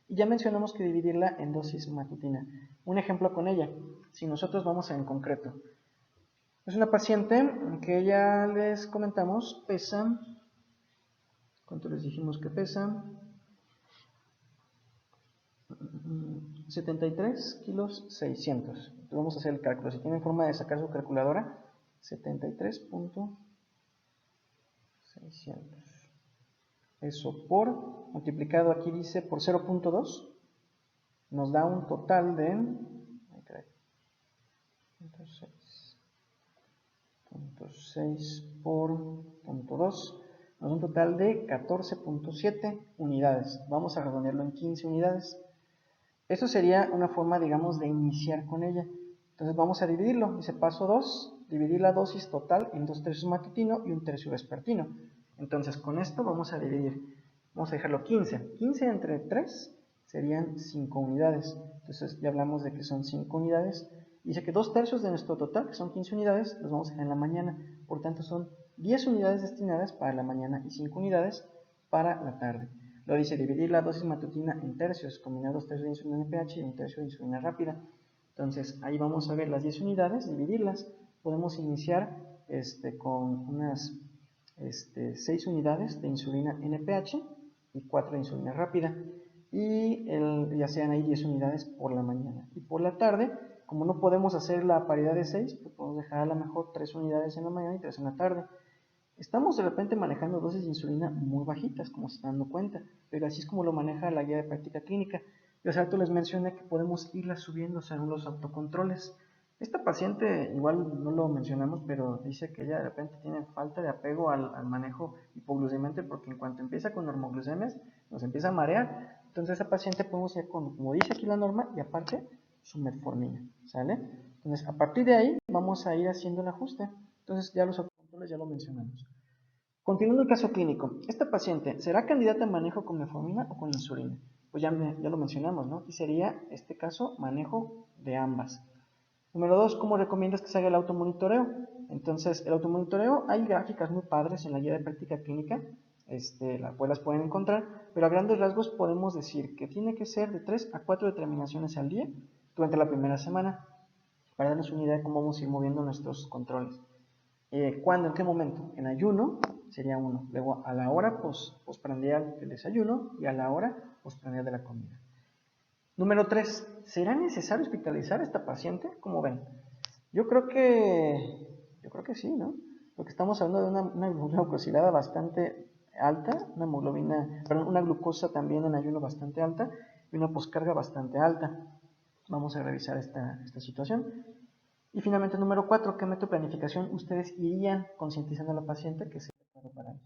Y ya mencionamos que dividirla en dosis matutina. Un ejemplo con ella, si nosotros vamos en concreto. Es una paciente que ya les comentamos, pesa, ¿cuánto les dijimos que pesa? 73 kilos 600. Entonces vamos a hacer el cálculo. Si tienen forma de sacar su calculadora, 73.600. Eso por, multiplicado aquí dice por 0.2, nos da un total de 0.6 por 0.2, nos da un total de 14.7 unidades. Vamos a redondearlo en 15 unidades. Eso sería una forma, digamos, de iniciar con ella. Entonces vamos a dividirlo. Dice paso 2, dividir la dosis total en 2 tercios matutino y 1 tercio vespertino. Entonces con esto vamos a dividir. Vamos a dejarlo 15. 15 entre 3 serían 5 unidades. Entonces ya hablamos de que son 5 unidades. Dice que 2 tercios de nuestro total, que son 15 unidades, los vamos a dejar en la mañana. Por tanto son 10 unidades destinadas para la mañana y 5 unidades para la tarde. Lo dice dividir la dosis matutina en tercios, combinar 2 tercios de insulina NPH y 1 tercio de insulina rápida. Entonces ahí vamos a ver las 10 unidades, dividirlas. Podemos iniciar con unas 6 unidades de insulina NPH y 4 de insulina rápida. Y ya sean ahí 10 unidades por la mañana. Y por la tarde, como no podemos hacer la paridad de 6, pues podemos dejar a lo mejor 3 unidades en la mañana y 3 en la tarde. Estamos de repente manejando dosis de insulina muy bajitas, como se están dando cuenta, pero así es como lo maneja la guía de práctica clínica. Yo hace rato les mencioné que podemos irlas subiendo según los autocontroles. Esta paciente, igual no lo mencionamos, pero dice que ella de repente tiene falta de apego al manejo hipoglucemiante, porque en cuanto empieza con normoglucemias, nos empieza a marear. Entonces esa paciente podemos ir con, como dice aquí la norma, y aparte su metformina, ¿sale? Entonces a partir de ahí vamos a ir haciendo el ajuste. Entonces ya los autocontroles ya lo mencionamos. Continuando el caso clínico, esta paciente, ¿será candidata a manejo con metformina o con insulina? Pues ya lo mencionamos, ¿no? Y sería, este caso, manejo de ambas. Número 2, ¿cómo recomiendas que se haga el automonitoreo? Entonces, el automonitoreo, hay gráficas muy padres en la guía de práctica clínica, las pueden encontrar, pero a grandes rasgos podemos decir que tiene que ser de 3 a 4 determinaciones al día durante la primera semana, para darnos una idea de cómo vamos a ir moviendo nuestros controles. ¿Cuándo? ¿En qué momento? En ayuno sería 1. Luego a la hora postprandial del desayuno y a la hora postprandial de la comida. Número 3. ¿Será necesario hospitalizar a esta paciente? ¿Cómo ven? Yo creo que sí, ¿no? Porque estamos hablando de una glucosilada bastante alta, una glucosa también en ayuno bastante alta y una poscarga bastante alta. Vamos a revisar esta situación. Y finalmente, número 4, ¿qué método de planificación ustedes irían concientizando a la paciente que se prepare para eso?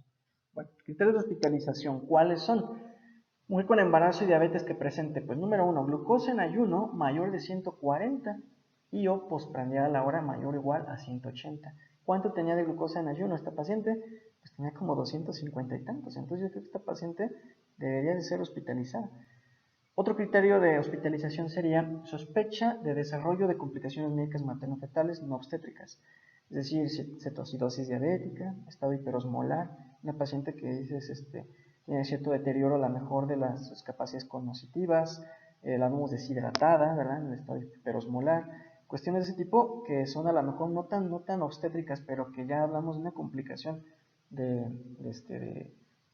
Bueno, criterios de hospitalización, ¿cuáles son? Mujer con embarazo y diabetes que presente, pues número 1, glucosa en ayuno mayor de 140 y o postprandial a la hora mayor o igual a 180. ¿Cuánto tenía de glucosa en ayuno esta paciente? Pues tenía como 250 y tantos. Entonces yo creo que esta paciente debería de ser hospitalizada. Otro criterio de hospitalización sería sospecha de desarrollo de complicaciones médicas materno-fetales no obstétricas, es decir, cetoacidosis diabética, estado hiperosmolar, una paciente que dices tiene cierto deterioro a lo mejor de sus capacidades cognitivas, la vemos deshidratada, ¿verdad? En el estado hiperosmolar, Cuestiones de ese tipo que son a lo mejor no tan obstétricas, pero que ya hablamos de una complicación de,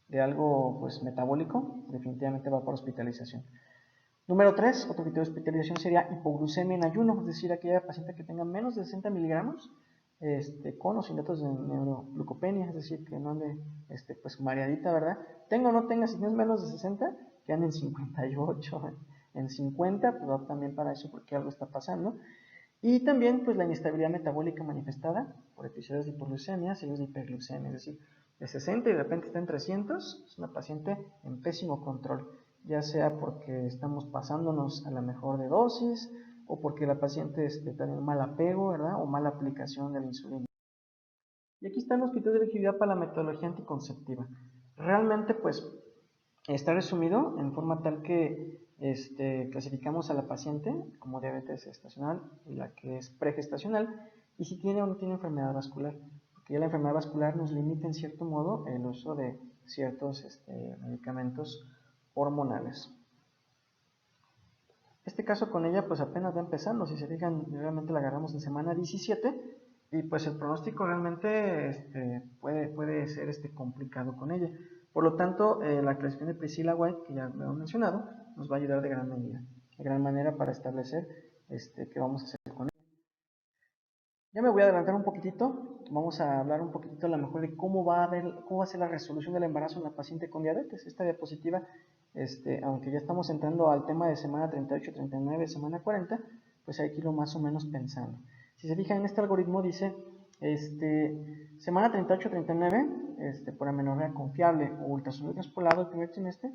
de algo pues metabólico, definitivamente va por hospitalización. Número 3, otro criterio de hospitalización sería hipoglucemia en ayuno, es decir, aquella paciente que tenga menos de 60 miligramos con o sin datos de neuroglucopenia, es decir, que no ande pues mareadita, ¿verdad? Tenga o no tenga, si no es menos de 60, que ande en 58, en 50, pues va también para eso porque algo está pasando. Y también pues la inestabilidad metabólica manifestada por episodios de hipoglucemia, seguidos de hiperglucemia, es decir, de 60 y de repente está en 300, es una paciente en pésimo control, ya sea porque estamos pasándonos a la mejor de dosis o porque la paciente tiene un mal apego, ¿verdad? O mala aplicación de la insulina. Y aquí están los criterios de elegibilidad para la metodología anticonceptiva. Realmente pues está resumido en forma tal que clasificamos a la paciente como diabetes gestacional y la que es pregestacional y si tiene o no tiene enfermedad vascular, porque ya la enfermedad vascular nos limita en cierto modo el uso de ciertos medicamentos hormonales. Este caso con ella pues apenas va empezando, si se fijan realmente la agarramos en semana 17 y pues el pronóstico realmente puede ser complicado con ella. Por lo tanto, la clasificación de Priscilla White, que ya lo hemos mencionado, nos va a ayudar de gran medida, de gran manera para establecer qué vamos a hacer con ella. Ya me voy a adelantar un poquitito, vamos a hablar un poquitito a lo mejor de cómo va a ser la resolución del embarazo en la paciente con diabetes. Esta diapositiva, aunque ya estamos entrando al tema de semana 38, 39, semana 40, pues hay que irlo más o menos pensando. Si se fijan en este algoritmo dice, semana 38, 39, por amenorrea confiable o ultrasonido traspolado el primer trimestre,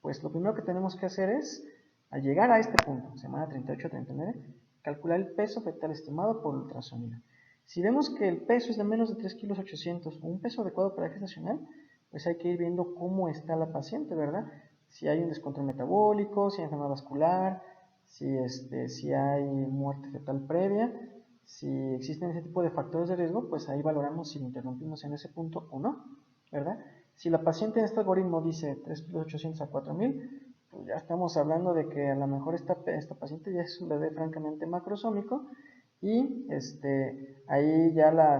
pues lo primero que tenemos que hacer es, al llegar a este punto, semana 38, 39, calcular el peso fetal estimado por ultrasonido. Si vemos que el peso es de menos de 3,8 kg o un peso adecuado para gestacional, pues hay que ir viendo cómo está la paciente, ¿verdad? Si hay un descontrol metabólico, si hay enfermedad vascular, si hay muerte fetal previa, si existen ese tipo de factores de riesgo, pues ahí valoramos si lo interrumpimos en ese punto o no, ¿verdad? Si la paciente en este algoritmo dice 3,8 kg a 4,000, pues ya estamos hablando de que a lo mejor esta paciente ya es un bebé francamente macrosómico y ahí ya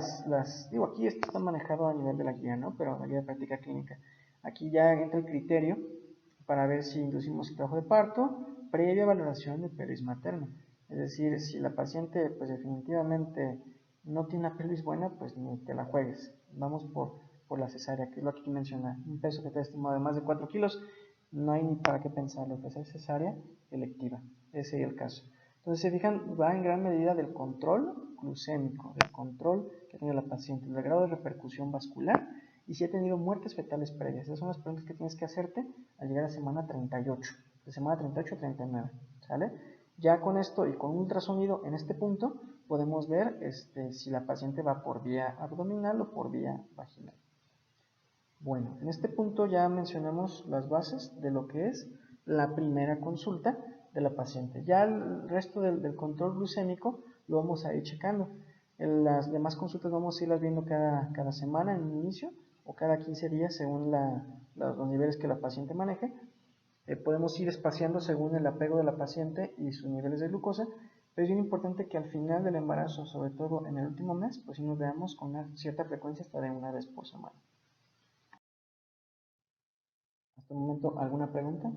digo, aquí esto está manejado a nivel de la guía, ¿no? Pero la guía de práctica clínica. Aquí ya entra el criterio para ver si inducimos el trabajo de parto previa valoración de pelvis materna. Es decir, si la paciente pues definitivamente no tiene una pelvis buena, pues ni te la juegues. Vamos por la cesárea, que es lo que aquí menciona. Un peso que está estimado de más de 4 kilos, no hay ni para qué pensarlo, pues es cesárea electiva. Ese sería el caso. Entonces, se fijan, va en gran medida del control glucémico, del control que tiene la paciente, del grado de repercusión vascular y si ha tenido muertes fetales previas. Esas son las preguntas que tienes que hacerte al llegar a semana 38, de semana 38 a 39, ¿sale? Ya con esto y con un ultrasonido en este punto podemos ver si la paciente va por vía abdominal o por vía vaginal. Bueno, en este punto ya mencionamos las bases de lo que es la primera consulta de la paciente. Ya el resto del control glucémico lo vamos a ir checando. En las demás consultas vamos a irlas viendo cada semana en el inicio o cada 15 días según los niveles que la paciente maneje. Podemos ir espaciando según el apego de la paciente y sus niveles de glucosa, pero es bien importante que al final del embarazo, sobre todo en el último mes, pues sí nos veamos con una cierta frecuencia hasta de una vez por semana. Hasta el momento, ¿alguna pregunta?